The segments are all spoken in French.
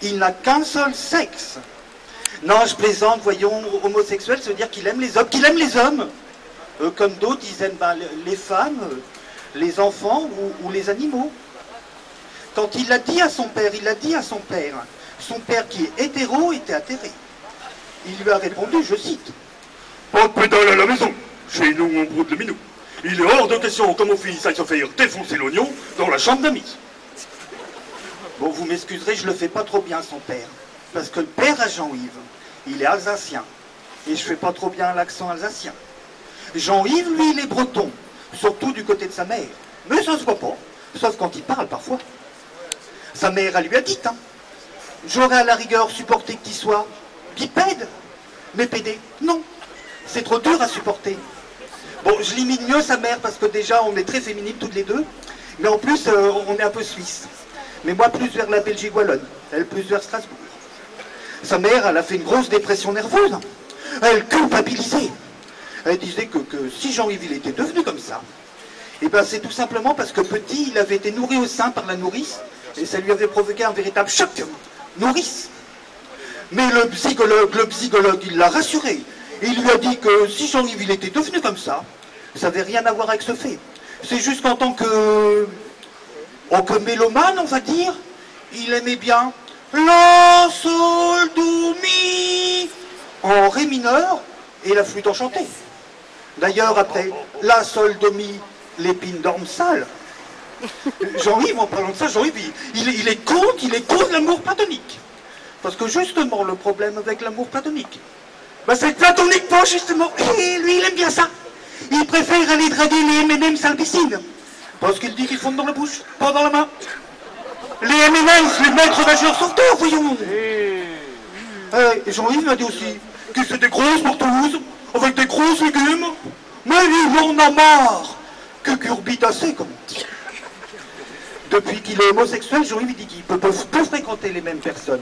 Il n'a qu'un seul sexe. Non, je plaisante, voyons, homosexuel, ça veut dire qu'il aime les hommes. Qu'il aime les hommes. Comme d'autres, ils aiment les femmes, les enfants ou les animaux. Quand il l'a dit à son père, son père qui est hétéro était atterré. Il lui a répondu, je cite, « Pas de pédale à la maison. Chez nous, on broute le minou. Il est hors de question que mon fils aille se faire défoncer l'oignon dans la chambre d'amis. » Bon, vous m'excuserez, je le fais pas trop bien, son père. Parce que le père à Jean-Yves, il est alsacien. Et je fais pas trop bien l'accent alsacien. Jean-Yves, lui, il est breton. Surtout du côté de sa mère. Mais ça se voit pas. Sauf quand il parle, parfois. Sa mère, elle lui a dit, hein. J'aurais à la rigueur supporté qu'il soit bipède. Mais pédé, non. C'est trop dur à supporter. Bon, je limite mieux sa mère parce que déjà, on est très féminines toutes les deux. Mais en plus, on est un peu suisse. Mais moi, plus vers la Belgique wallonne. Elle, plus vers Strasbourg. Sa mère, elle a fait une grosse dépression nerveuse. Elle culpabilisait. Elle disait que si Jean-Yves il était devenu comme ça, et ben c'est tout simplement parce que petit, il avait été nourri au sein par la nourrice, et ça lui avait provoqué un véritable choc. Nourrice. Mais le psychologue, il l'a rassuré. Il lui a dit que si Jean-Yves il était devenu comme ça n'avait rien à voir avec ce fait. C'est juste qu'en tant que mélomane, on va dire, il aimait bien la, sol, do, mi en ré mineur et la flûte enchantée. D'ailleurs, après la, sol, do, mi, l'épine dorme sale. Jean-Yves, en parlant de ça, Jean-Yves, il est contre l'amour platonique. Parce que justement, le problème avec l'amour platonique, bah, c'est platonique pas, justement. Et lui, il aime bien ça. Il préfère aller draguer les M&M's à la piscine. Parce qu'il dit qu'ils fondent dans la bouche, pas dans la main. Les M&M's, les maîtres nageurs sauveteurs, voyons. Jean-Yves m'a dit aussi que c'était des grosses porteuses, avec des gros légumes. Mais il en a marre. Que curbitacé, comme on dit. Depuis qu'il est homosexuel, Jean-Yves dit qu'il peut fréquenter les mêmes personnes.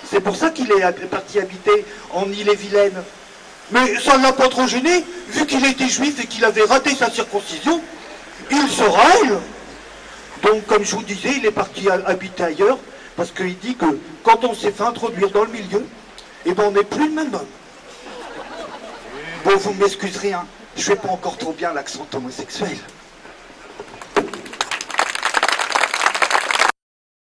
C'est pour ça qu'il est parti habiter en Ille-et-Vilaine. Mais ça ne l'a pas trop gêné, vu qu'il était juif et qu'il avait raté sa circoncision. Il se râle. Donc, comme je vous disais, il est parti habiter ailleurs, parce qu'il dit que quand on s'est fait introduire dans le milieu, eh ben on n'est plus le même homme. Bon, vous m'excuserez, hein, je fais pas encore trop bien l'accent homosexuel.